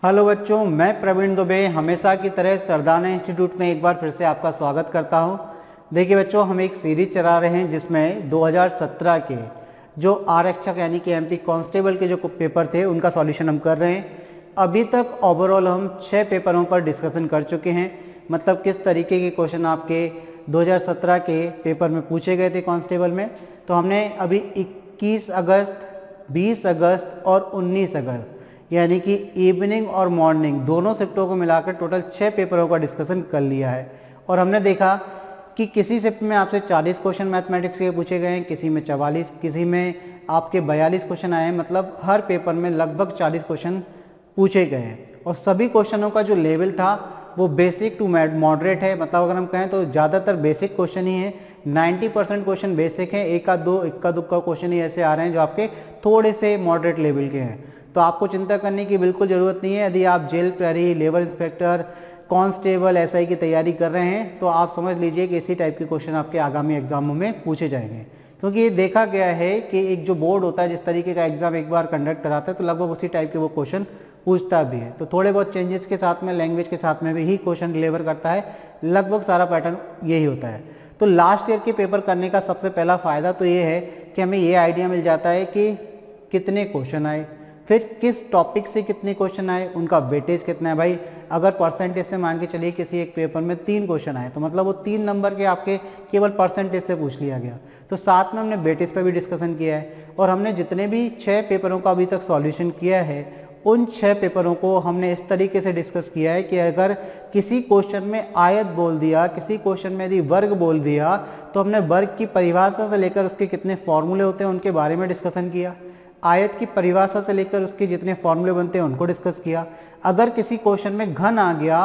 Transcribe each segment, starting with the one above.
Hello बच्चों, मैं प्रवीण दुबे हमेशा की तरह सरदाना इंस्टीट्यूट में एक बार फिर से आपका स्वागत करता हूं। देखिए बच्चों, हम एक सीरीज चला रहे हैं जिसमें 2017 के जो आरक्षक यानी कि एमपी कांस्टेबल के जो पेपर थे उनका सॉल्यूशन हम कर रहे हैं। अभी तक ओवरऑल हम 6 पेपरों पर डिस्कशन कर चुके हैं, मतलब किस तरीके के क्वेश्चन आपके 2017 के पेपर में पूछे गए थे कांस्टेबल में। तो हमने अभी 21 अगस्त, 20 अगस्त और 19 अगस्त यानी कि इवनिंग और मॉर्निंग दोनों शिफ्टों को मिलाकर टोटल 6 पेपरों का डिस्कशन कर लिया है। और हमने देखा कि किसी शिफ्ट में आपसे 40 क्वेश्चन मैथमेटिक्स के पूछे गए हैं, किसी में 44, किसी में आपके 42 क्वेश्चन आए हैं। मतलब हर पेपर में लगभग 40 क्वेश्चन पूछे गए हैं और सभी क्वेश्चनों का जो लेवल था वो बेसिक टू मॉडरेट है। मतलब अगर हम कहें तो ज़्यादातर बेसिक क्वेश्चन ही है, 90% क्वेश्चन बेसिक हैं, एक आध दो इक्का दुक्का क्वेश्चन ही ऐसे आ रहे हैं जो आपके थोड़े से मॉडरेट लेवल के हैं। तो आपको चिंता करने की बिल्कुल ज़रूरत नहीं है। यदि आप जेल प्रहरी, लेबर इंस्पेक्टर, कांस्टेबल, एसआई की तैयारी कर रहे हैं तो आप समझ लीजिए कि इसी टाइप के क्वेश्चन आपके आगामी एग्जामों में पूछे जाएंगे। क्योंकि ये देखा गया है कि एक जो बोर्ड होता है जिस तरीके का एग्जाम एक बार कंडक्ट कराता है तो लगभग उसी टाइप के वो क्वेश्चन पूछता भी है। तो थोड़े बहुत चेंजेस के साथ में, लैंग्वेज के साथ में भी ही क्वेश्चन डिलीवर करता है, लगभग सारा पैटर्न यही होता है। तो लास्ट ईयर के पेपर करने का सबसे पहला फ़ायदा तो ये है कि हमें ये आइडिया मिल जाता है कि कितने क्वेश्चन आए, फिर किस टॉपिक से कितने क्वेश्चन आए, उनका वेटेज कितना है। भाई अगर परसेंटेज से मान के चलिए किसी एक पेपर में 3 क्वेश्चन आए तो मतलब वो 3 नंबर के आपके केवल परसेंटेज से पूछ लिया गया। तो साथ में हमने वेटेज पर भी डिस्कशन किया है और हमने जितने भी 6 पेपरों का अभी तक सॉल्यूशन किया है उन 6 पेपरों को हमने इस तरीके से डिस्कस किया है कि अगर किसी क्वेश्चन में आयत बोल दिया, किसी क्वेश्चन में यदि वर्ग बोल दिया तो हमने वर्ग की परिभाषा से लेकर उसके कितने फॉर्मूले होते हैं उनके बारे में डिस्कशन किया। आयत की परिभाषा से लेकर उसके जितने फॉर्मूले बनते हैं उनको डिस्कस किया। अगर किसी क्वेश्चन में घन आ गया,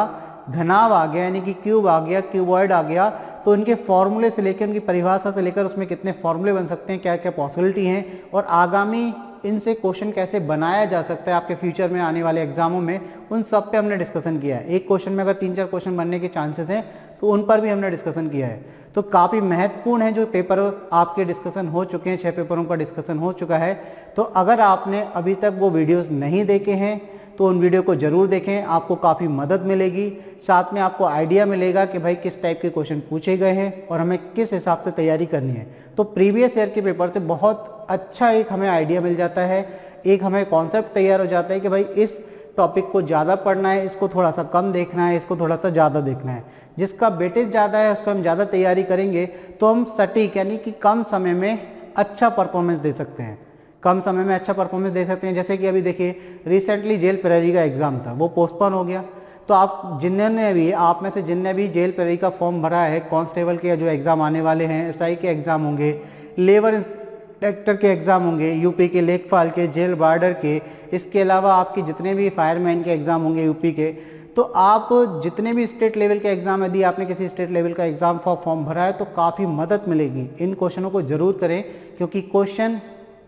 घनाव आ गया यानी कि क्यूब आ गया, क्यूबॉइड आ गया तो उनके फॉर्मूले से लेकर, उनकी परिभाषा से लेकर उसमें कितने फॉर्मूले बन सकते हैं, क्या क्या पॉसिबिलिटी हैं और आगामी इनसे क्वेश्चन कैसे बनाया जा सकता है आपके फ्यूचर में आने वाले एग्जामों में, उन सब पे हमने डिस्कशन किया है। एक क्वेश्चन में अगर 3-4 क्वेश्चन बनने के चांसेस हैं तो उन पर भी हमने डिस्कशन किया है। तो काफ़ी महत्वपूर्ण है जो पेपर आपके डिस्कशन हो चुके हैं, 6 पेपरों का डिस्कशन हो चुका है। तो अगर आपने अभी तक वो वीडियोस नहीं देखे हैं तो उन वीडियो को ज़रूर देखें, आपको काफ़ी मदद मिलेगी। साथ में आपको आइडिया मिलेगा कि भाई किस टाइप के क्वेश्चन पूछे गए हैं और हमें किस हिसाब से तैयारी करनी है। तो प्रीवियस ईयर के पेपर से बहुत अच्छा एक हमें आइडिया मिल जाता है, एक हमें कॉन्सेप्ट तैयार हो जाता है कि भाई इस टॉपिक को ज़्यादा पढ़ना है, इसको थोड़ा सा कम देखना है, इसको थोड़ा सा ज़्यादा देखना है। जिसका वेटेज ज़्यादा है उस पर हम ज़्यादा तैयारी करेंगे तो हम सटीक यानी कि कम समय में अच्छा परफॉर्मेंस दे सकते हैं, कम समय में अच्छा परफॉर्मेंस दे सकते हैं। जैसे कि अभी देखिए रिसेंटली जेल प्रहरी का एग्ज़ाम था, वो पोस्टपोन हो गया। तो आप में से जिनने भी जेल प्रहरी का फॉर्म भरा है, कांस्टेबल के जो एग्ज़ाम आने वाले हैं, एसआई के एग्ज़ाम होंगे, लेबर इंस्पेक्टर के एग्ज़ाम होंगे, यूपी के लेखपाल के, जेल वार्डर के, इसके अलावा आपके जितने भी फायरमैन के एग्ज़ाम होंगे यूपी के, तो आप जितने भी स्टेट लेवल के एग्ज़ाम, यदि आपने किसी स्टेट लेवल का एग्ज़ाम फॉर्म भरा है तो काफ़ी मदद मिलेगी। इन क्वेश्चनों को ज़रूर करें क्योंकि क्वेश्चन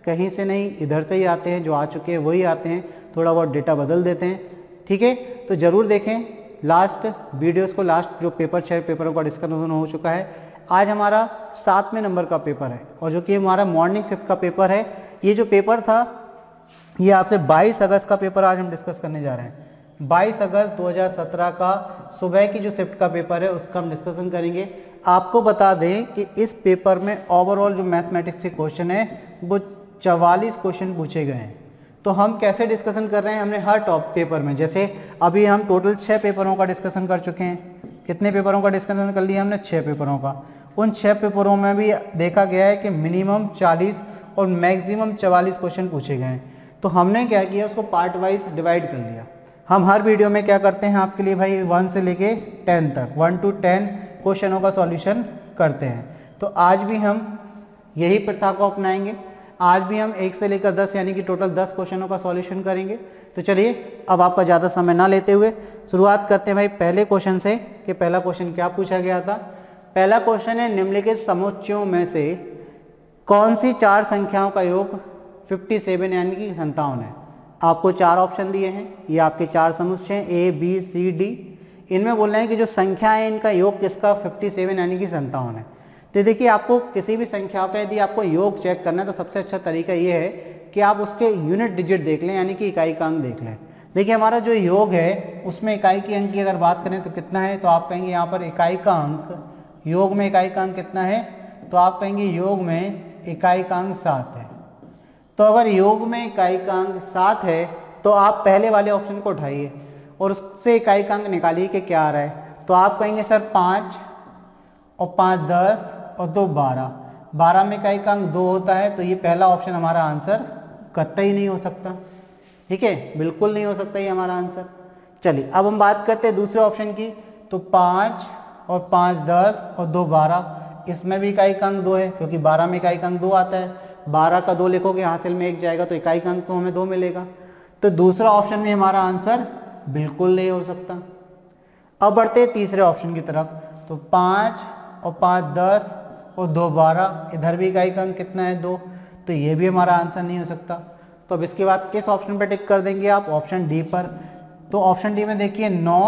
कहीं से नहीं इधर से ही आते हैं, जो आ चुके हैं वही आते हैं, थोड़ा बहुत डेटा बदल देते हैं। ठीक है, तो ज़रूर देखें लास्ट वीडियोस को। लास्ट जो 6 पेपरों का डिस्कशन हो चुका है, आज हमारा 7वें नंबर का पेपर है और जो कि हमारा मॉर्निंग शिफ्ट का पेपर है। ये जो पेपर था ये आपसे 22 अगस्त का पेपर आज हम डिस्कस करने जा रहे हैं। 22 अगस्त 2017 का सुबह की जो शिफ्ट का पेपर है उसका हम डिस्कशन करेंगे। आपको बता दें कि इस पेपर में ओवरऑल जो मैथमेटिक्स के क्वेश्चन है वो 44 क्वेश्चन पूछे गए हैं। तो हम कैसे डिस्कशन कर रहे हैं, हमने हर टॉप पेपर में, जैसे अभी हम टोटल 6 पेपरों का डिस्कशन कर चुके हैं। कितने पेपरों का डिस्कशन कर लिया हमने? 6 पेपरों का। उन 6 पेपरों में भी देखा गया है कि मिनिमम 40 और मैक्सिमम 44 क्वेश्चन पूछे गए हैं। तो हमने क्या किया, उसको पार्ट वाइज डिवाइड कर लिया। हम हर वीडियो में क्या करते हैं आपके लिए भाई 1 से लेके 10 तक, 1 to 10 क्वेश्चनों का सॉल्यूशन करते हैं। तो आज भी हम यही प्रथा को अपनाएंगे। आज भी हम 1 से लेकर 10 यानी कि टोटल 10 क्वेश्चनों का सॉल्यूशन करेंगे। तो चलिए अब आपका ज़्यादा समय ना लेते हुए शुरुआत करते हैं भाई पहले क्वेश्चन से कि पहला क्वेश्चन क्या पूछा गया था। पहला क्वेश्चन है, निम्नलिखित समुच्चयों में से कौन सी 4 संख्याओं का योग 57 यानी कि 57 है। आपको 4 ऑप्शन दिए हैं, ये आपके 4 समुच्चय हैं A, B, C, D। इनमें बोल रहे हैं कि जो संख्या है इनका योग किसका 57 यानी कि 57 है। तो देखिए आपको किसी भी संख्या का यदि आपको योग चेक करना है तो सबसे अच्छा तरीका ये है कि आप उसके यूनिट डिजिट देख लें यानी कि इकाई का अंक देख लें। देखिए हमारा जो योग है उसमें इकाई के अंक की अगर बात करें तो कितना है, तो आप कहेंगे यहाँ पर इकाई का अंक, योग में इकाई का अंक कितना है, तो आप कहेंगे योग में इकाई का अंक 7 है। तो अगर योग में इकाई का अंक 7 है तो आप पहले वाले ऑप्शन को उठाइए और उससे इकाई का अंक निकालिए कि क्या आ रहा है। तो आप कहेंगे सर 5 और 5 10 और 2 12, 12 में इकाई का अंक 2 होता है, तो ये पहला ऑप्शन हमारा आंसर कतई नहीं हो सकता। ठीक है, बिल्कुल नहीं हो सकता ये हमारा आंसर। चलिए अब हम बात करते हैं दूसरे ऑप्शन की। तो 5 और 5 10 और 2 12, इसमें भी इकाई का अंक 2 है क्योंकि 12 में इकाई का अंक 2 आता है। 12 का 2 लिखोगे हासिल में 1 जाएगा तो इकाई का अंक तो हमें 2 मिलेगा। तो दूसरा ऑप्शन में हमारा आंसर बिल्कुल नहीं हो सकता। अब बढ़ते हैं तीसरे ऑप्शन की तरफ। तो 5 और 5 10 और 2 12, इधर भी इकाई का अंक कितना है 2, तो ये भी हमारा आंसर नहीं हो सकता। तो अब इसके बाद किस ऑप्शन पर टिक कर देंगे आप, ऑप्शन डी पर। तो ऑप्शन डी में देखिए 9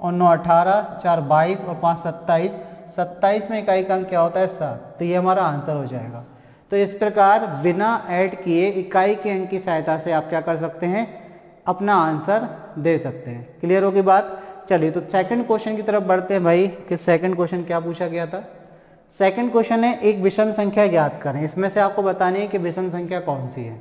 और 9 18, 4 22 और 5 27, 27 में इकाई का अंक क्या होता है 7, तो ये हमारा आंसर हो जाएगा। तो इस प्रकार बिना ऐड किए इकाई के अंक की सहायता से आप क्या कर सकते हैं, अपना आंसर दे सकते हैं। क्लियर होगी बात। चलिए तो सेकंड क्वेश्चन की तरफ बढ़ते हैं भाई कि सेकंड क्वेश्चन क्या पूछा गया था। सेकंड क्वेश्चन है एक विषम संख्या ज्ञात करें। इसमें से आपको बतानी है कि विषम संख्या कौन सी है।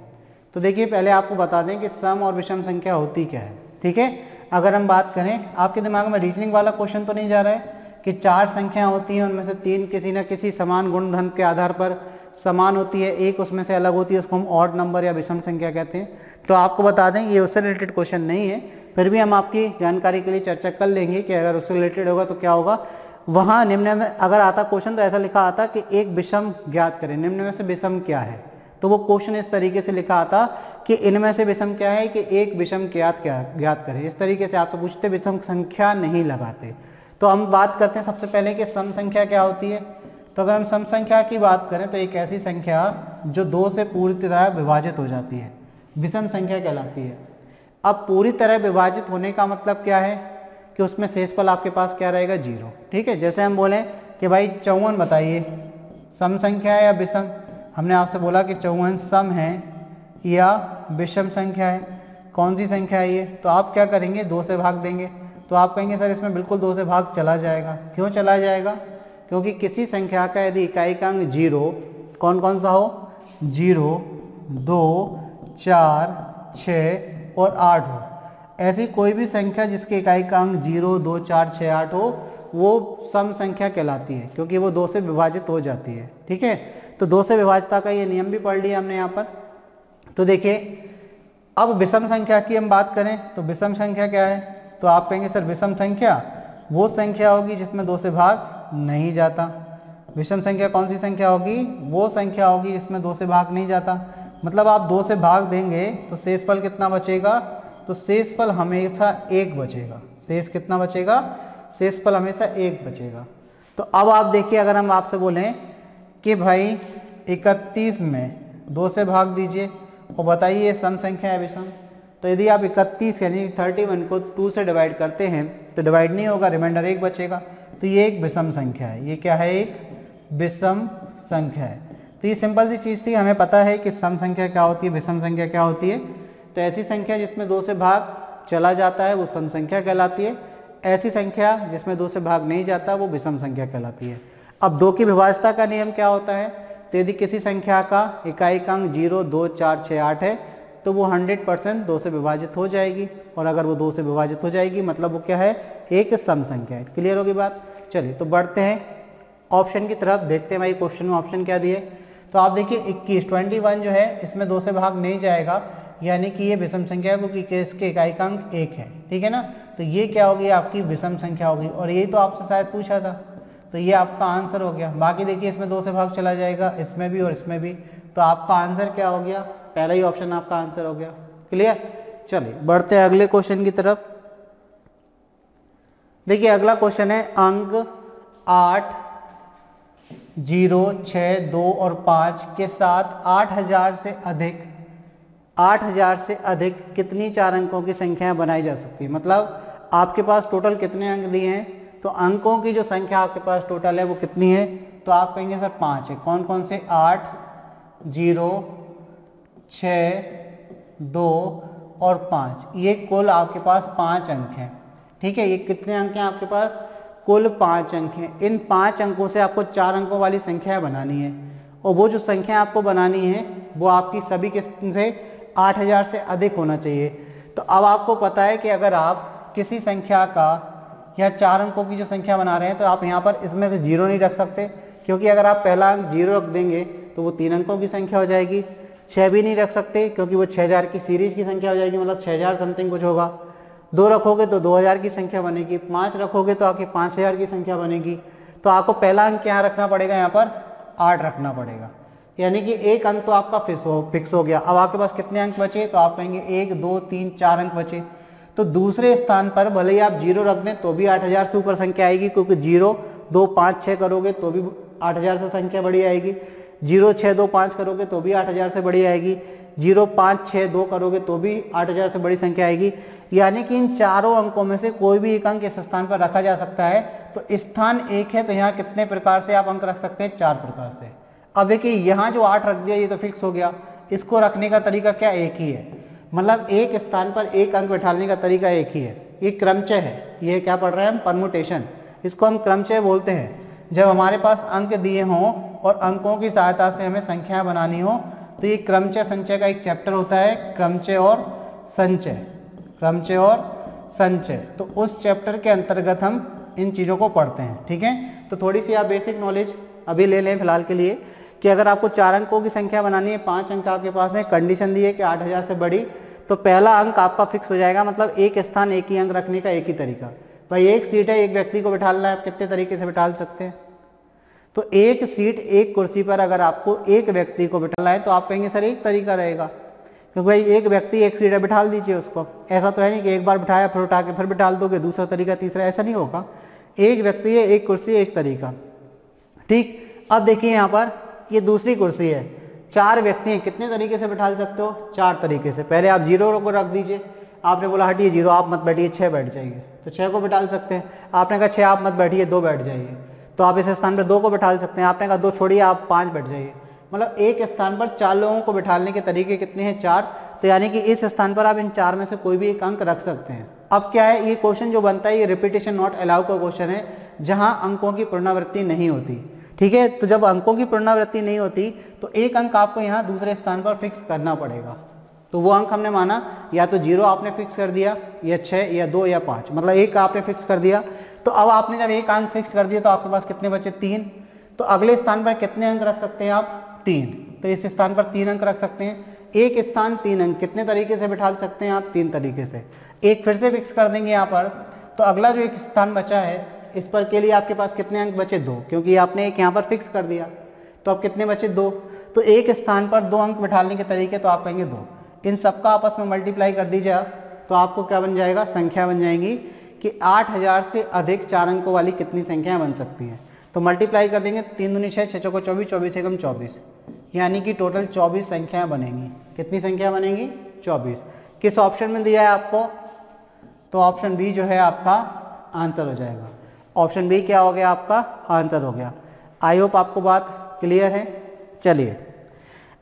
तो देखिए पहले आपको बता दें कि सम और विषम संख्या होती क्या है। ठीक है, अगर हम बात करें, आपके दिमाग में रीजनिंग वाला क्वेश्चन तो नहीं जा रहा है कि 4 संख्या होती हैं, उनमें से 3 किसी न किसी समान गुणधर्म के आधार पर समान होती है, एक उसमें से अलग होती है, उसको हम ऑड नंबर या विषम संख्या कहते हैं। तो आपको बता दें ये उससे रिलेटेड क्वेश्चन नहीं है, फिर भी हम आपकी जानकारी के लिए चर्चा कर लेंगे कि अगर उससे रिलेटेड होगा तो क्या होगा। वहाँ निम्न में अगर आता क्वेश्चन तो ऐसा लिखा आता कि एक विषम ज्ञात करें, निम्न में से विषम क्या है। तो वो क्वेश्चन इस तरीके से लिखा आता कि इनमें से विषम क्या है, कि एक विषम ज्ञात करें। इस तरीके से आपसे पूछते, विषम संख्या नहीं लगाते। तो हम बात करते हैं सबसे पहले कि सम संख्या क्या होती है। तो अगर हम सम संख्या की बात करें तो एक ऐसी संख्या जो 2 से पूरी तरह विभाजित हो जाती है, विषम संख्या कहलाती है। अब पूरी तरह विभाजित होने का मतलब क्या है कि उसमें शेषफल आपके पास क्या रहेगा, 0। ठीक है, जैसे हम बोलें कि भाई 54 बताइए सम संख्या है या विषम। हमने आपसे बोला कि 54 सम है या विषम संख्या है, कौन सी संख्या है ये। तो आप क्या करेंगे, 2 से भाग देंगे। तो आप कहेंगे सर इसमें बिल्कुल 2 से भाग चला जाएगा। क्यों चला जाएगा, क्योंकि किसी संख्या का यदि इकाई का अंक 0 कौन कौन सा हो, 0 2 4 6 और 8 हो, ऐसी कोई भी संख्या जिसके इकाई का अंक 0 2 4 6 8 हो, वो सम संख्या कहलाती है क्योंकि वो 2 से विभाजित हो जाती है। ठीक है, तो 2 से विभाजितता का ये नियम भी पढ़ लिया हमने यहाँ पर। तो देखिए अब विषम संख्या की हम बात करें तो विषम संख्या क्या है। तो आप कहेंगे सर विषम संख्या वो संख्या होगी जिसमें 2 से भाग नहीं जाता। विषम संख्या कौन सी संख्या होगी, वो संख्या होगी जिसमें 2 से भाग नहीं जाता। मतलब आप 2 से भाग देंगे तो शेषफल कितना बचेगा, तो शेषफल हमेशा 1 बचेगा। शेष कितना बचेगा, शेषफल हमेशा 1 बचेगा। तो अब आप देखिए अगर हम आपसे बोलें कि भाई 31 में 2 से भाग दीजिए और बताइए ये सम संख्या है विषम। तो यदि आप 31 यानी 31 को 2 से डिवाइड करते हैं तो डिवाइड नहीं होगा, रिमाइंडर 1 बचेगा। तो ये एक विषम संख्या है। ये क्या है, एक विषम संख्या है। तो ये सिंपल सी चीज़ थी, हमें पता है कि सम संख्या क्या होती है, विषम संख्या क्या होती है। तो ऐसी संख्या जिसमें 2 से भाग चला जाता है वो सम संख्या कहलाती है। ऐसी संख्या जिसमें 2 से भाग नहीं जाता वो विषम संख्या कहलाती है। अब 2 की विभाज्यता का नियम क्या होता है, तो यदि किसी संख्या का इकाई का अंक 0 2 4 6 8 है तो वो 100% 2 से विभाजित हो जाएगी, और अगर वो 2 से विभाजित हो जाएगी मतलब वो क्या है, एक सम संख्या है। क्लियर होगी बात। चलिए तो बढ़ते हैं ऑप्शन की तरफ, देखते हैं भाई क्वेश्चन में ऑप्शन क्या दिए। तो आप देखिए 21 जो है इसमें 2 से भाग नहीं जाएगा, यानी कि ये विषम संख्या है क्योंकि इसके इकाई का अंक 1 है। ठीक है ना, तो ये क्या होगी, आपकी विषम संख्या होगी। और यही तो आपसे शायद पूछा था, तो ये आपका आंसर हो गया। बाकी देखिए इसमें 2 से भाग चला जाएगा, इसमें भी और इसमें भी, तो आपका आंसर क्या हो गया, पहला ही ऑप्शन आपका आंसर हो गया। क्लियर। चलिए बढ़ते हैं अगले क्वेश्चन की तरफ। देखिए अगला क्वेश्चन है अंक 8 0 6 2 और 5 के साथ 8000 से अधिक कितनी 4 अंकों की संख्याएं बनाई जा सकती है। मतलब आपके पास टोटल कितने अंक दिए हैं, तो अंकों की जो संख्या आपके पास टोटल है वो कितनी है, तो आप कहेंगे सर 5 है। कौन कौन से, 8 0 6 2 और 5, ये कुल आपके पास 5 अंक हैं। ठीक है, ये कितने अंक हैं आपके पास? कुल 5 अंक हैं। इन 5 अंकों से आपको 4 अंकों वाली संख्या बनानी है, और वो जो संख्या आपको बनानी है वो आपकी सभी किस्म से 8000 से अधिक होना चाहिए। तो अब आपको पता है कि अगर आप किसी संख्या का या 4 अंकों की जो संख्या बना रहे हैं तो आप यहाँ पर इसमें से 0 नहीं रख सकते, क्योंकि अगर आप पहला अंक 0 रख देंगे तो वो 3 अंकों की संख्या हो जाएगी। 6 भी नहीं रख सकते क्योंकि वो 6000 की सीरीज की संख्या हो जाएगी, मतलब 6000 समथिंग कुछ होगा। 2 रखोगे तो 2000 की संख्या बनेगी। 5 रखोगे तो आपकी 5000 की संख्या बनेगी। तो आपको पहला अंक यहाँ रखना पड़ेगा, यहाँ पर 8 रखना पड़ेगा, यानी कि एक अंक तो आपका फिक्स हो गया। अब आपके पास कितने अंक बचे? तो आप कहेंगे 1 2 3 4 अंक बचे। तो दूसरे स्थान पर भले ही आप 0 रख दें तो भी 8000 से ऊपर संख्या आएगी, क्योंकि 0 2 5 6 करोगे तो भी 8000 से संख्या बड़ी आएगी। 0 6 2 5 करोगे तो भी 8000 से बड़ी आएगी। 0 5 6 2 करोगे तो भी 8000 से बड़ी संख्या आएगी। यानी कि इन चारों अंकों में से कोई भी एक अंक इस स्थान पर रखा जा सकता है। तो स्थान 1 है तो यहाँ कितने प्रकार से आप अंक रख सकते हैं? 4 प्रकार से। अब देखिए यहाँ जो 8 रख दिया ये तो फिक्स हो गया, इसको रखने का तरीका क्या? एक ही है, मतलब एक स्थान पर एक अंक बैठाने का तरीका एक ही है। ये क्रमचय है, ये क्या पढ़ रहे हैं हम? परमुटेशन। इसको हम क्रमचय बोलते हैं। जब हमारे पास अंक दिए हों और अंकों की सहायता से हमें संख्या बनानी हो तो ये क्रमचय संचय का एक चैप्टर होता है, क्रमचय और संचय। क्रमचय और संचय, तो उस चैप्टर के अंतर्गत हम इन चीज़ों को पढ़ते हैं। ठीक है, तो थोड़ी सी आप बेसिक नॉलेज अभी ले लें फिलहाल के लिए कि अगर आपको 4 अंकों की संख्या बनानी है, 5 अंक आपके पास है, कंडीशन दी है कि 8000 से बड़ी, तो पहला अंक आपका फिक्स हो जाएगा। मतलब एक स्थान एक ही अंक रखने का एक ही तरीका। भाई एक सीट है, एक व्यक्ति को बिठाना है, आप कितने तरीके से बिठा सकते हैं? तो एक सीट एक कुर्सी पर अगर आपको एक व्यक्ति को बिठाना है तो आप कहेंगे सर एक तरीका रहेगा, क्योंकि भाई एक व्यक्ति एक सीट है, बिठा दीजिए उसको। ऐसा तो है नहीं कि एक बार बिठाया फिर उठा के फिर बिठाल दोगे, दूसरा तरीका तीसरा, ऐसा नहीं होगा। एक व्यक्ति है, एक कुर्सी, एक तरीका। ठीक, अब देखिए यहाँ पर ये दूसरी कुर्सी है, 4 व्यक्ति हैं, कितने तरीके से बिठा सकते हो? 4 तरीके से। पहले आप 0 को रख दीजिए, आपने बोला हटिए 0 आप मत बैठिए, 6 बैठ जाइए, तो 6 को बिठा सकते हैं। आपने कहा 6 आप मत बैठिए, 2 बैठ जाइए, तो आप इस स्थान पर 2 को बिठा सकते हैं। आपने कहा 2 छोड़िए, आप 5 बैठ जाइए। मतलब एक स्थान पर 4 लोगों को बिठाने के तरीके कितने हैं? 4। तो यानी कि इस स्थान पर आप इन 4 में से कोई भी एक अंक रख सकते हैं। अब क्या है, ये क्वेश्चन जो बनता है ये रिपीटेशन नॉट अलाउ का क्वेश्चन है, जहां अंकों की पुनरावृत्ति नहीं होती। ठीक है, तो जब अंकों की पुनरावृत्ति नहीं होती तो एक अंक आपको यहाँ दूसरे स्थान पर फिक्स करना पड़ेगा। तो वो अंक हमने माना या तो 0 आपने फिक्स कर दिया, या 6 या 2 या 5, मतलब एक आपने फिक्स कर दिया। तो अब आपने जब एक अंक फिक्स कर दिया तो आपके पास कितने बचे? 3। तो अगले स्थान पर कितने अंक रख सकते हैं आप? 3। तो इस स्थान पर 3 अंक रख सकते हैं। एक स्थान 3 अंक कितने तरीके से बिठा सकते हैं आप? 3 तरीके से। एक फिर से फिक्स कर देंगे यहाँ पर, तो अगला जो एक स्थान बचा है इस पर के लिए आपके पास कितने अंक बचे? 2, क्योंकि आपने एक यहाँ पर फिक्स कर दिया। तो अब कितने बचे? 2। तो एक स्थान पर 2 अंक बिठाने के तरीके, तो आप कहेंगे 2। इन सबका आपस में मल्टीप्लाई कर दीजिए तो आपको क्या बन जाएगा? संख्या बन जाएगी कि 8000 से अधिक 4 अंकों वाली कितनी संख्याएं बन सकती हैं। तो मल्टीप्लाई कर देंगे, 3 दूनी 6, 6 चौको 24, 24 एकम 24, यानी कि टोटल 24 संख्याएं बनेंगी। कितनी संख्या बनेगी? 24। किस ऑप्शन में दिया है आपको? तो ऑप्शन बी जो है आपका आंसर हो जाएगा। ऑप्शन बी क्या हो गया? आपका आंसर हो गया। आई होप आपको बात क्लियर है। चलिए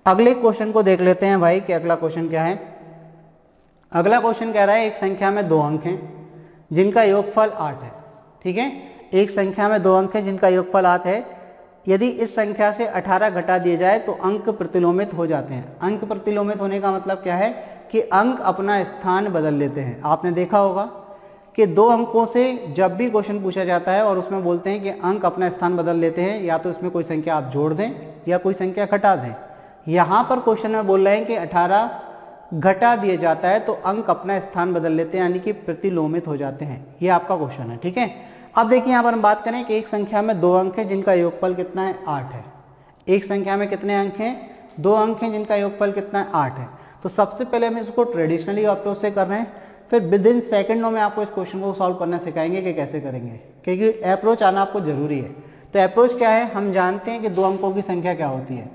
अगले क्वेश्चन को देख लेते हैं भाई कि अगला क्वेश्चन क्या है। अगला क्वेश्चन कह रहा है एक संख्या में 2 अंक हैं जिनका योगफल 8 है। ठीक है, एक संख्या में 2 अंक हैं जिनका योगफल 8 है। यदि इस संख्या से 18 घटा दिए जाए तो अंक प्रतिलोमित हो जाते हैं। अंक प्रतिलोमित होने का मतलब क्या है कि अंक अपना स्थान बदल लेते हैं। आपने देखा होगा कि 2 अंकों से जब भी क्वेश्चन पूछा जाता है और उसमें बोलते हैं कि अंक अपना स्थान बदल लेते हैं, या तो इसमें कोई संख्या आप जोड़ दें या कोई संख्या घटा दें। यहाँ पर क्वेश्चन में बोल रहे हैं कि 18 घटा दिया जाता है तो अंक अपना स्थान बदल लेते हैं, यानी कि प्रतिलोमित हो जाते हैं। ये आपका क्वेश्चन है। ठीक है, अब देखिए यहाँ पर हम बात करें कि एक संख्या में 2 अंक है जिनका योगफल कितना है? 8 है। एक संख्या में कितने अंक हैं? 2 अंक हैं जिनका योगफल कितना है? 8 है। तो सबसे पहले हम इसको ट्रेडिशनली अप्रोच से कर रहे हैं, फिर विद इन सेकेंडों में आपको इस क्वेश्चन को सॉल्व करना सिखाएंगे कि कैसे करेंगे, क्योंकि अप्रोच आना आपको जरूरी है। तो अप्रोच क्या है? हम जानते हैं कि 2 अंकों की संख्या क्या होती है।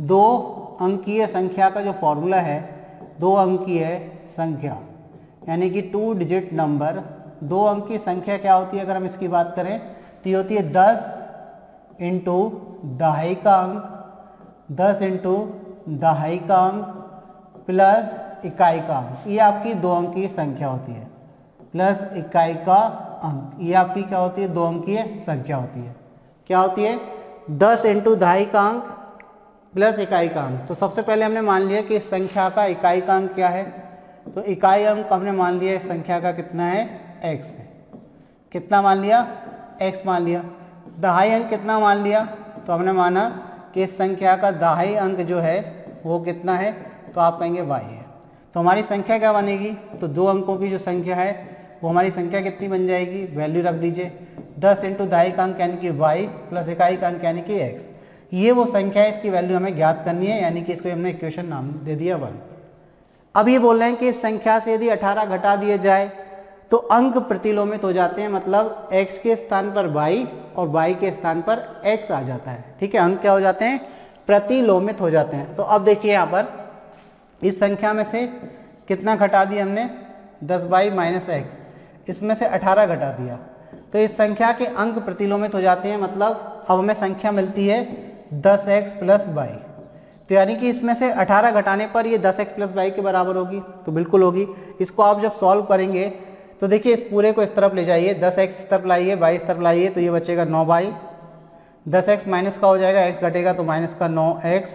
2 अंकीय संख्या का जो फॉर्मूला है, 2 अंकीय संख्या यानी कि 2 डिजिट नंबर, 2 अंक की संख्या क्या होती है? अगर हम इसकी बात करें तो ये होती है 10 इंटू दहाई का अंक, 10 इंटू दहाई का अंक प्लस इकाई का अंक, ये आपकी 2 अंक की संख्या होती है, प्लस इकाई का अंक, ये आपकी क्या होती है, 2 अंक की संख्या होती है। क्या होती है, 10 इंटू दहाई का अंक प्लस इकाई का अंक। तो सबसे पहले हमने मान लिया कि इस संख्या का इकाई का अंक क्या है, तो इकाई अंक हमने मान लिया इस संख्या का कितना है, x है। कितना मान लिया, x मान लिया। दहाई अंक कितना मान लिया, तो हमने माना कि इस संख्या का दहाई अंक जो है वो कितना है, तो आप कहेंगे y है। तो हमारी संख्या क्या बनेगी, तो 2 अंकों की जो संख्या है वो हमारी संख्या कितनी बन जाएगी, वैल्यू रख दीजिए 10 इंटू दहाई का अंक यानी कि y प्लस इकाई का अंक यानी कि x। ये वो संख्या है, इसकी वैल्यू हमें ज्ञात करनी है, यानी कि इसको हमने इक्वेशन नाम दे दिया 1। अब ये बोल रहे हैं कि इस संख्या से यदि 18 घटा दिए जाए तो अंक प्रतिलोमित हो जाते हैं, मतलब x के स्थान पर y और y के स्थान पर x आ जाता है। ठीक है, अंक क्या हो जाते हैं, प्रतिलोमित हो जाते हैं। तो अब देखिए यहाँ पर इस संख्या में से कितना घटा दिया हमने, 10y माइनस x, इसमें से 18 घटा दिया, तो इस संख्या के अंक प्रतिलोमित हो जाते हैं, मतलब अब हमें संख्या मिलती है 10x प्लस y। तो यानी कि इसमें से 18 घटाने पर ये 10x प्लस y के बराबर होगी, तो बिल्कुल होगी। इसको आप जब सॉल्व करेंगे तो देखिए इस पूरे को इस तरफ ले जाइए, 10x इस तरफ लाइए, y इस तरफ लाइए, तो ये बचेगा 9y, 10x माइनस का हो जाएगा, x घटेगा तो माइनस का 9x,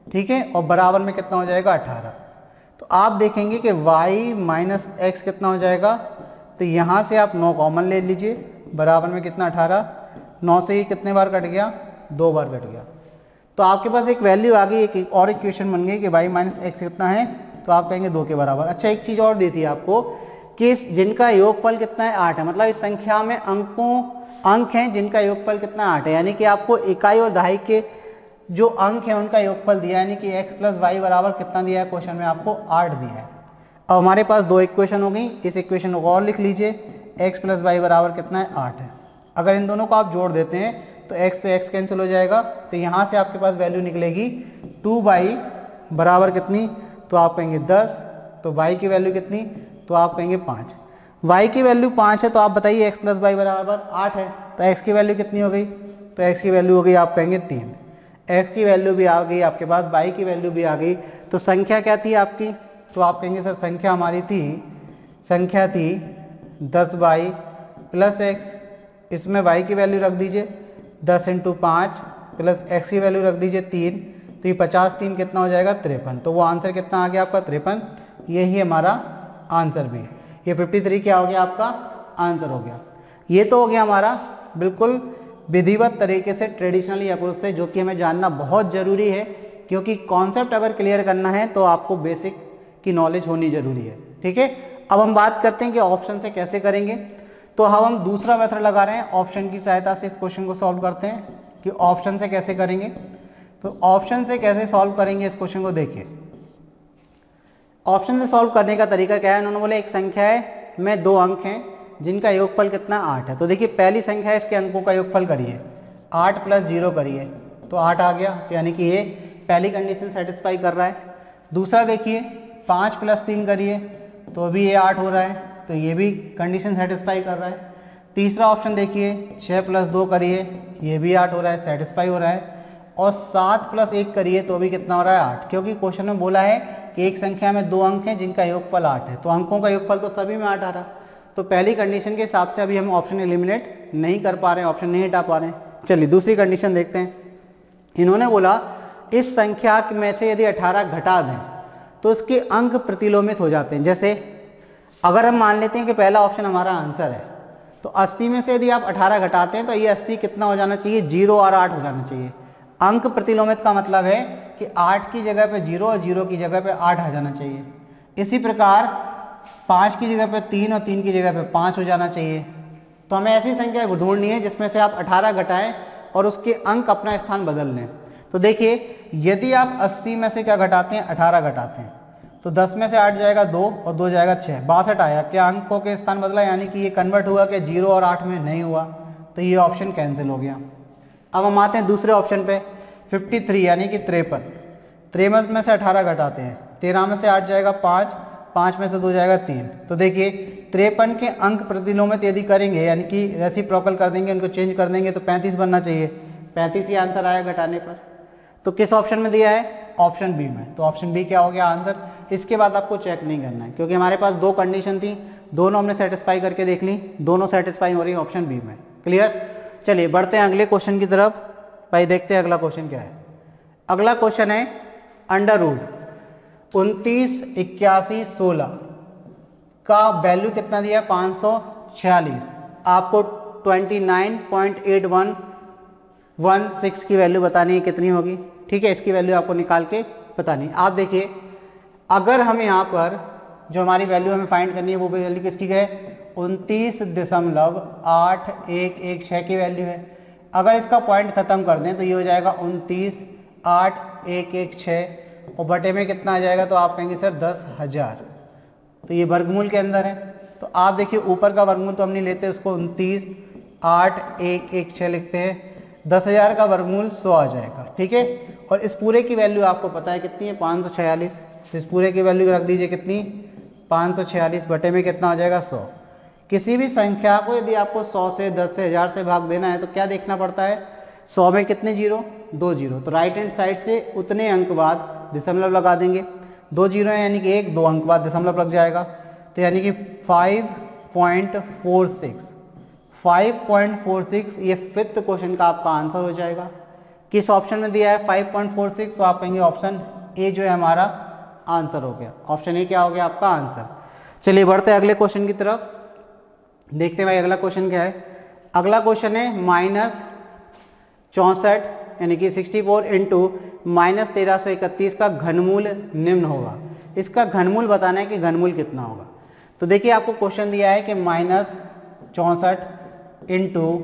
ठीक है, और बराबर में कितना हो जाएगा 18। तो आप देखेंगे कि y माइनस x कितना हो जाएगा, तो यहाँ से आप 9 कॉमन ले लीजिए, बराबर में कितना 18, 9 से ही कितने बार कट गया, 2 बार कट गया। तो आपके पास एक वैल्यू आ गई, एक और इक्वेशन बन गई कि y माइनस एक्स कितना है, तो आप कहेंगे 2 के बराबर। अच्छा, एक चीज़ और दी थी आपको कि जिनका योगफल कितना है 8 है, मतलब इस संख्या में अंक हैं जिनका योगफल कितना 8 है, यानी कि आपको इकाई और दहाई के जो अंक है उनका योगफल दिया, यानी कि x प्लस वाई बराबर कितना दिया है, क्वेश्चन में आपको 8 दिया है। अब हमारे पास 2 इक्वेशन हो गई, इस इक्वेशन को और लिख लीजिए, x प्लस वाई बराबर कितना है 8 है। अगर इन दोनों को आप जोड़ देते हैं तो x से x कैंसिल हो जाएगा, तो यहाँ से आपके पास वैल्यू निकलेगी 2y बराबर कितनी, तो आप कहेंगे 10, तो y की वैल्यू कितनी, तो आप कहेंगे 5। y की वैल्यू 5 है, तो आप बताइए x प्लस वाई बराबर 8 है, तो x की वैल्यू कितनी हो गई, तो x की वैल्यू हो गई आप कहेंगे 3। x की वैल्यू भी आ गई आपके पास, y की वैल्यू भी आ गई, तो संख्या क्या थी आपकी, तो आप कहेंगे सर संख्या हमारी थी, संख्या थी 10y प्लस x, इसमें y की वैल्यू रख दीजिए 10 इंटू 5 प्लस x की वैल्यू रख दीजिए 3, तो ये 50 3 कितना हो जाएगा 53। तो वो आंसर कितना आ गया आपका 53, यही हमारा आंसर भी है। ये 53 क्या हो गया आपका आंसर हो गया। ये तो हो गया हमारा बिल्कुल विधिवत तरीके से, ट्रेडिशनली अप्रोच से, जो कि हमें जानना बहुत ज़रूरी है, क्योंकि कॉन्सेप्ट अगर क्लियर करना है तो आपको बेसिक की नॉलेज होनी ज़रूरी है। ठीक है, अब हम बात करते हैं कि ऑप्शन से कैसे करेंगे। तो हम दूसरा मेथड लगा रहे हैं, ऑप्शन की सहायता से इस क्वेश्चन को सॉल्व करते हैं कि ऑप्शन से कैसे करेंगे। तो ऑप्शन से कैसे सॉल्व करेंगे इस क्वेश्चन को देखिए। ऑप्शन से सॉल्व करने का तरीका क्या है, उन्होंने बोले एक संख्या है में 2 अंक हैं जिनका योगफल कितना 8 है। तो देखिए पहली संख्या है, इसके अंकों का योगफल करिए, 8 प्लस 0 करिए, तो 8 आ गया, तो यानी कि ये पहली कंडीशन सेटिस्फाई कर रहा है। दूसरा देखिए 5 प्लस 3 करिए, तो अभी ये 8 हो रहा है, तो ये भी कंडीशन सेटिस्फाई कर रहा है। तीसरा ऑप्शन देखिए 6 प्लस 2 करिए, ये भी 8 हो रहा है, सेटिस्फाई हो रहा है। और 7 प्लस 1 करिए तो अभी कितना हो रहा है 8, क्योंकि क्वेश्चन में बोला है कि एक संख्या में 2 अंक हैं जिनका योगफल 8 है, तो अंकों का योगफल तो सभी में 8 आ रहा। तो पहली कंडीशन के हिसाब से अभी हम ऑप्शन एलिमिनेट नहीं कर पा रहे हैं, ऑप्शन नहीं हटा पा रहे हैं। चलिए दूसरी कंडीशन देखते हैं। इन्होंने बोला इस संख्या में से यदि 18 घटा दें तो इसके अंक प्रतिलोमित हो जाते हैं। जैसे अगर हम मान लेते हैं कि पहला ऑप्शन हमारा आंसर है, तो 80 में से यदि आप 18 घटाते हैं तो ये 80 कितना हो जाना चाहिए, 0 और 8 हो जाना चाहिए। अंक प्रतिलोमित का मतलब है कि 8 की जगह पे 0 और 0 की जगह पे 8 आ जाना चाहिए। इसी प्रकार 5 की जगह पे 3 और 3 की जगह पे 5 हो जाना चाहिए। तो हमें ऐसी संख्या ढूंढनी है जिसमें से आप 18 घटाएं और उसके अंक अपना स्थान बदल लें। तो देखिए यदि आप 80 में से क्या घटाते हैं, 18 घटाते हैं, तो 10 में से 8 जाएगा 2 और 2 जाएगा 6, 62 आया। क्या अंकों के स्थान बदला, यानी कि ये कन्वर्ट हुआ कि 0 और 8 में नहीं हुआ, तो ये ऑप्शन कैंसिल हो गया। अब हम आते हैं दूसरे ऑप्शन पे 53 यानी कि 53 में से 18 घटाते हैं, 13 में से 8 जाएगा 5, 5 में से 2 जाएगा 3। तो देखिए 53 के अंक प्रतिलोमित यदि करेंगे यानी कि रेसिप्रोकल कर देंगे, उनको चेंज कर देंगे तो 35 बनना चाहिए, 35 ही आंसर आया घटाने पर। तो किस ऑप्शन में दिया है, ऑप्शन बी में। तो ऑप्शन बी क्या हो गया आंसर, इसके बाद आपको चेक नहीं करना है, क्योंकि हमारे पास दो कंडीशन थी, दोनों हमने सेटिस्फाई करके देख ली, दोनों सेटिस्फाई हो रही है ऑप्शन बी में। क्लियर। चलिए बढ़ते हैं अगले क्वेश्चन की तरफ। भाई देखते हैं अगला क्वेश्चन क्या है। अगला क्वेश्चन है अंडर रूट 29, 81, 16 का वैल्यू कितना दिया है 546। आपको 29.8116 की वैल्यू बतानी है कितनी होगी। ठीक है, इसकी वैल्यू आपको निकाल के बतानी। आप देखिए अगर हम यहाँ पर जो हमारी वैल्यू हमें फाइंड करनी है वो वैल्यू किसकी है 29.8116 की वैल्यू है। अगर इसका पॉइंट खत्म कर दें तो ये हो जाएगा 29.8116 और बटे में कितना आ जाएगा, तो आप कहेंगे सर 10,000। तो ये वर्गमूल के अंदर है। तो आप देखिए ऊपर का वर्गमूल तो हम नहीं लेते, उसको 29.8116 लिखते हैं। 10,000 का वर्गमूल 100 आ जाएगा। ठीक है, और इस पूरे की वैल्यू आपको पता है कितनी है 546। तो इस पूरे की वैल्यू रख दीजिए कितनी 546 बटे में कितना हो जाएगा 100। किसी भी संख्या को यदि आपको 100 से 10 से 1000 से भाग देना है तो क्या देखना पड़ता है, 100 में कितने जीरो 2 जीरो, तो राइट हैंड साइड से उतने अंक बाद दशमलव लगा देंगे। 2 जीरो है यानी कि 1, 2 अंक बाद दशमलव लग जाएगा, तो यानी कि 5.46 ये फिफ्थ क्वेश्चन का आपका आंसर हो जाएगा। किस ऑप्शन में दिया है 5.46, तो आप कहेंगे ऑप्शन ए जो है हमारा आंसर हो गया। ऑप्शन ए क्या हो गया आपका आंसर। चलिए बढ़ते हैं अगले क्वेश्चन की तरफ। देखते हैं भाई अगला क्वेश्चन क्या है। अगला क्वेश्चन है -64 यानी कि 64 इंटू -1331 का घनमूल निम्न होगा। इसका घनमूल बताना है कि घनमूल कितना होगा। तो देखिए आपको क्वेश्चन दिया है कि -64 इंटू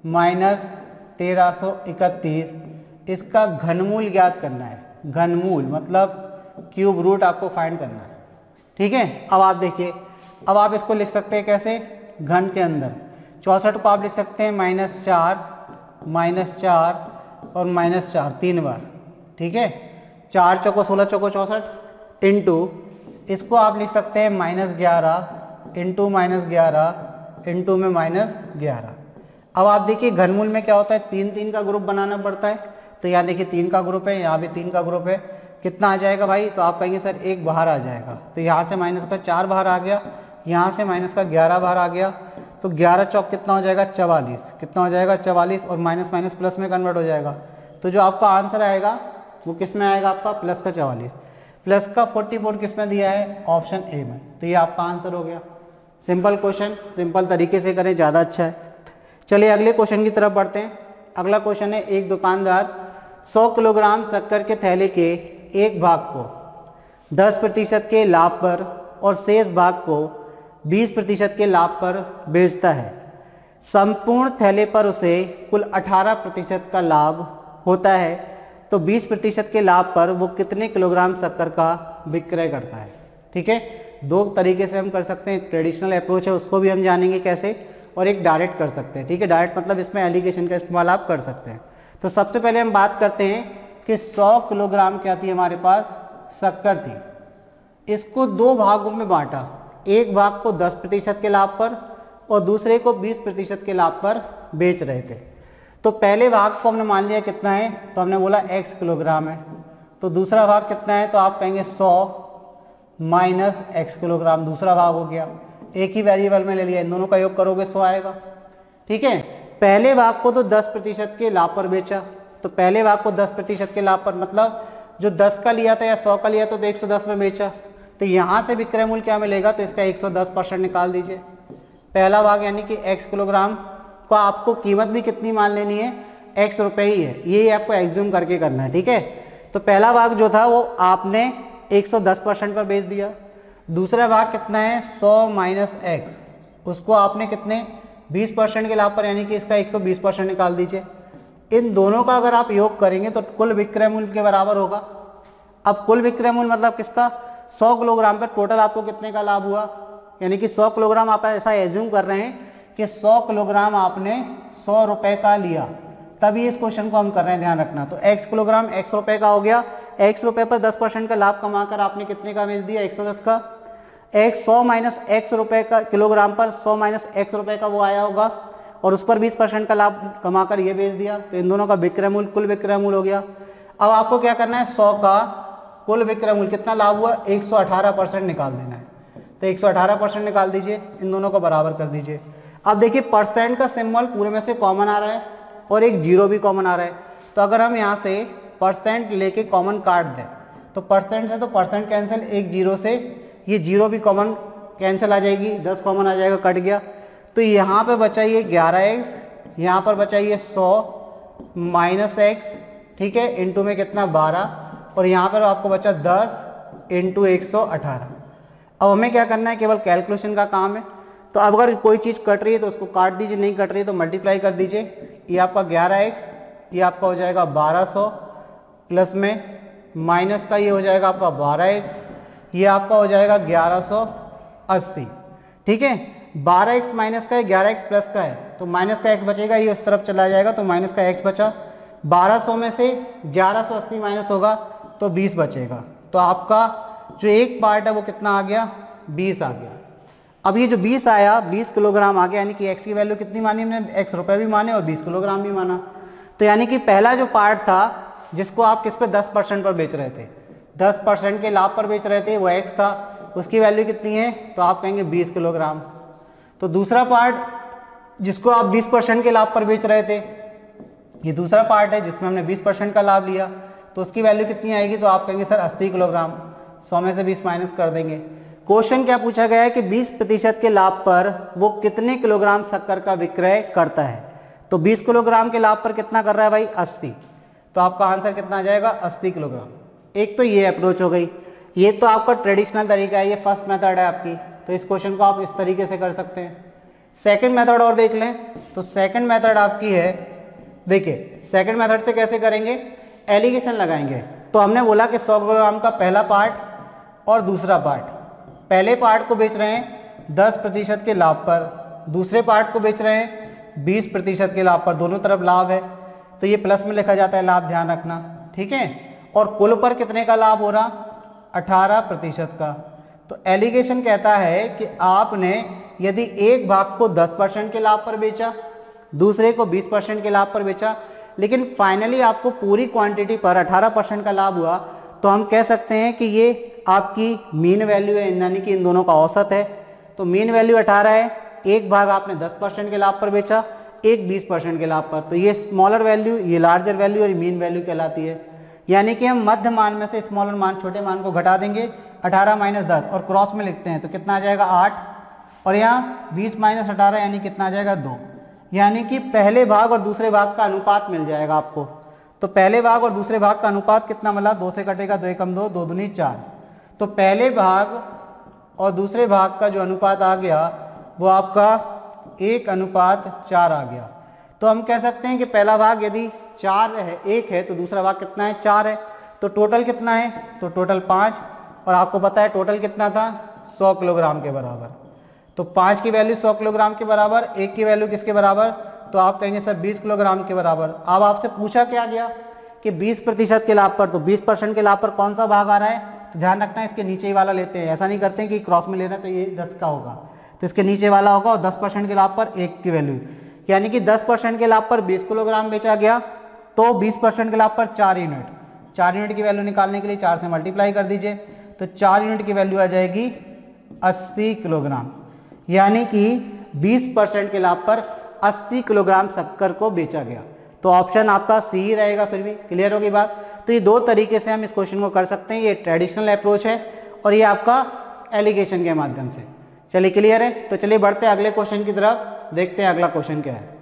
-1331 इसका घनमूल ज्ञात करना है। घनमूल मतलब क्यूब रूट आपको फाइंड करना है। ठीक है, अब आप देखिए, अब आप इसको लिख सकते हैं कैसे, घन के अंदर 64 को आप लिख सकते हैं -4 और -4 3 बार। ठीक है, 4 चौको 16 चौको 64 इंटू इसको आप लिख सकते हैं -11 इंटू -11 इंटू में -11। अब आप देखिए घनमूल में क्या होता है 3 का ग्रुप बनाना पड़ता है। तो यहाँ देखिए 3 का ग्रुप है, यहाँ भी 3 का ग्रुप है, कितना आ जाएगा भाई, तो आप कहेंगे सर 1 बाहर आ जाएगा। तो यहाँ से -4 बाहर आ गया, यहाँ से -11 बाहर आ गया, तो 11 चौक कितना हो जाएगा 44। कितना हो जाएगा 44 और माइनस माइनस प्लस में कन्वर्ट हो जाएगा। तो जो आपका आंसर आएगा वो किस में आएगा आपका प्लस का 44, प्लस का 44 किस में दिया है ऑप्शन ए में। तो ये आपका आंसर हो गया। सिंपल क्वेश्चन, सिंपल तरीके से करें ज़्यादा अच्छा है। चलिए अगले क्वेश्चन की तरफ बढ़ते हैं। अगला क्वेश्चन है एक दुकानदार 100 किलोग्राम शक्कर के थैले के एक भाग को 10% के लाभ पर और शेष भाग को 20% के लाभ पर बेचता है। संपूर्ण थैले पर उसे कुल 18% का लाभ होता है, तो 20% के लाभ पर वो कितने किलोग्राम शक्कर का विक्रय करता है। ठीक है, दो तरीके से हम कर सकते हैं, ट्रेडिशनल अप्रोच है उसको भी हम जानेंगे कैसे, और एक डायरेक्ट कर सकते हैं। ठीक है, डायरेक्ट मतलब इसमें एलिगेशन का इस्तेमाल आप कर सकते हैं। तो सबसे पहले हम बात करते हैं कि 100 किलोग्राम क्या थी हमारे पास शक्कर थी। इसको दो भागों में बांटा, एक भाग को 10% के लाभ पर और दूसरे को 20% के लाभ पर बेच रहे थे। तो पहले भाग को हमने मान लिया कितना है, तो हमने बोला x किलोग्राम है। तो दूसरा भाग कितना है, तो आप कहेंगे 100 माइनस x किलोग्राम दूसरा भाग हो गया। एक ही वेरिएबल में ले लिया, इन दोनों का योग करोगे 100 आएगा। ठीक है, पहले भाग को तो 10% के लाभ पर बेचा, तो पहले भाग को 10% के लाभ पर मतलब जो 10 का लिया था या 100 का लिया था तो 110 में बेचा। तो यहाँ से विक्रय मूल्य क्या मिलेगा, तो इसका 110% निकाल दीजिए। पहला भाग यानी कि x किलोग्राम को आपको कीमत भी कितनी मान लेनी है, x रुपये ही है, ये आपको एग्ज्यूम करके करना है। ठीक है, तो पहला भाग जो था वो आपने 110% पर बेच दिया। दूसरा भाग कितना है 100 माइनस x, उसको आपने कितने 20% के लाभ पर यानी कि इसका 120% निकाल दीजिए। इन दोनों का अगर आप योग करेंगे तो कुल विक्रय मूल्य के बराबर होगा। अब कुल विक्रय मूल्य मतलब किसका, 100 किलोग्राम पर टोटल आपको कितने का लाभ हुआ, यानी कि 100 किलोग्राम आप ऐसा एज्यूम कर रहे हैं कि 100 किलोग्राम आपने 100 रुपए का लिया, तभी इस क्वेश्चन को हम कर रहे हैं, ध्यान रखना। तो x किलोग्राम x रुपए का हो गया, x रुपए पर 10% का लाभ कमाकर आपने कितने का बेच दिया 110 का। x 100 माइनस x रुपए का किलोग्राम पर 100 माइनस x रुपए का वो आया होगा और उस पर 20% का लाभ कमाकर ये बेच दिया। तो इन दोनों का विक्रय मूल्य कुल विक्रय मूल्य हो गया। अब आपको क्या करना है, 100 का कुल विक्रय मूल्य कितना लाभ हुआ 118% निकाल देना है। तो 118% निकाल दीजिए, इन दोनों को बराबर कर दीजिए। अब देखिए परसेंट का सिंबल पूरे में से कॉमन आ रहा है और एक जीरो भी कॉमन आ रहा है। तो अगर हम यहाँ से परसेंट लेके कॉमन काट दें तो परसेंट से तो परसेंट कैंसिल, एक जीरो से ये जीरो भी कॉमन कैंसिल आ जाएगी, 10 कॉमन आ जाएगा, कट गया। तो यहाँ पे बचा ये 11x, यहाँ पर बचा ये 100 माइनस x, ठीक है, इंटू में कितना 12, और यहाँ पर आपको बचा 10 इंटू 118। अब हमें क्या करना है, केवल कैलकुलेशन का काम है। तो अब अगर कोई चीज़ कट रही है तो उसको काट दीजिए, नहीं कट रही है तो मल्टीप्लाई कर दीजिए। ये आपका 11x, ये आपका हो जाएगा 1200, प्लस में माइनस का ये हो जाएगा आपका 12x, ये आपका हो जाएगा 1180, ठीक है। 12x माइनस का है, 11x प्लस का है, तो माइनस का x बचेगा, ये उस तरफ चला जाएगा, तो माइनस का x बचा। 1200 में से 1180 माइनस होगा तो 20 बचेगा। तो आपका जो एक पार्ट है वो कितना आ गया, 20 आ गया। अब ये जो 20 आया, 20 किलोग्राम आ गया, यानी कि x की वैल्यू कितनी मानी हमने, x रुपए भी माने और 20 किलोग्राम भी माना। तो यानी कि पहला जो पार्ट था जिसको आप किस पे 10% पर बेच रहे थे, 10% के लाभ पर बेच रहे थे, वो x था, उसकी वैल्यू कितनी है, तो आप कहेंगे 20 किलोग्राम। तो दूसरा पार्ट जिसको आप 20% के लाभ पर बेच रहे थे, ये दूसरा पार्ट है जिसमें हमने 20% का लाभ लिया, तो उसकी वैल्यू कितनी आएगी, तो आप कहेंगे सर 80 किलोग्राम। 100 में से 20 माइनस कर देंगे। क्वेश्चन क्या पूछा गया है कि 20% के लाभ पर वो कितने किलोग्राम शक्कर का विक्रय करता है। तो 20 किलोग्राम के लाभ पर कितना कर रहा है भाई, 80। तो आपका आंसर कितना आ जाएगा, 80 किलोग्राम। एक तो ये अप्रोच हो गई, ये तो आपका ट्रेडिशनल तरीका है, ये फर्स्ट मेथड है आपकी। तो इस क्वेश्चन को आप इस तरीके से कर सकते हैं। सेकंड मेथड और देख लें, तो सेकंड मेथड आपकी है, देखिए सेकंड मेथड से कैसे करेंगे, एलिगेशन लगाएंगे। तो हमने बोला कि 100 किलोग्राम का पहला पार्ट और दूसरा पार्ट, पहले पार्ट को बेच रहे हैं 10% के लाभ पर, दूसरे पार्ट को बेच रहे हैं 20% के लाभ पर, दोनों तरफ लाभ है, तो ये प्लस में लिखा जाता है लाभ, ध्यान रखना, ठीक है। और कुल पर कितने का लाभ हो रहा, 18% का। तो एलिगेशन कहता है कि आपने यदि एक भाग को 10% के लाभ पर बेचा, दूसरे को 20% के लाभ पर बेचा, लेकिन फाइनली आपको पूरी क्वांटिटी पर 18% का लाभ हुआ, तो हम कह सकते हैं कि ये आपकी मीन वैल्यू है, यानी कि इन दोनों का औसत है। तो मीन वैल्यू 18 है, एक भाग आपने 10% के लाभ पर बेचा, एक 20% के लाभ पर, तो ये स्मॉलर वैल्यू, ये लार्जर वैल्यू और मीन वैल्यू कहलाती है। यानी कि हम मध्य मान में से स्मॉलर मान, छोटे मान को घटा देंगे, 18 माइनस 10 और क्रॉस में लिखते हैं तो कितना आ जाएगा 8, और यहाँ 20 माइनस 18 यानी कितना आ जाएगा 2। यानी कि पहले भाग और दूसरे भाग का अनुपात मिल जाएगा आपको। तो पहले भाग और दूसरे भाग का अनुपात कितना मिला, 2 से कटेगा 2 एकम 2, 2 दूनी 4। तो पहले भाग और दूसरे भाग का जो अनुपात आ गया वो आपका 1:4 आ गया। तो हम कह सकते हैं कि पहला भाग यदि 4 है, 1 है, तो दूसरा भाग कितना है, 4 है। तो टोटल कितना है, तो टोटल 5, और आपको पता है टोटल कितना था, 100 किलोग्राम के बराबर। तो 5 की वैल्यू 100 किलोग्राम के बराबर, 1 की वैल्यू किसके बराबर, तो आप कहेंगे सर 20 किलोग्राम के बराबर। अब आपसे पूछा क्या गया कि 20% के लाभ पर, तो 20% के लाभ पर कौन सा भाग आ रहा है, तो ध्यान रखना है इसके नीचे ही वाला लेते हैं, ऐसा नहीं करते हैं कि क्रॉस में ले रहे हैं तो ये 10 का होगा, तो इसके नीचे वाला होगा, और 10% के लाभ पर 1 की वैल्यू, यानी कि 10% के लाभ पर 20 किलोग्राम बेचा गया, तो 20% के लाभ पर 4 यूनिट, 4 यूनिट की वैल्यू निकालने के लिए 4 से मल्टीप्लाई कर दीजिए, तो 4 यूनिट की वैल्यू आ जाएगी 80 किलोग्राम। यानी कि 20% के लाभ पर 80 किलोग्राम शक्कर को बेचा गया। तो ऑप्शन आपका सी ही रहेगा। फिर भी क्लियर होगी बात। तो ये 2 तरीके से हम इस क्वेश्चन को कर सकते हैं, ये ट्रेडिशनल अप्रोच है और ये आपका एलिगेशन के माध्यम से। चलिए क्लियर है, तो चलिए बढ़ते हैं अगले क्वेश्चन की तरफ, देखते हैं अगला क्वेश्चन क्या है।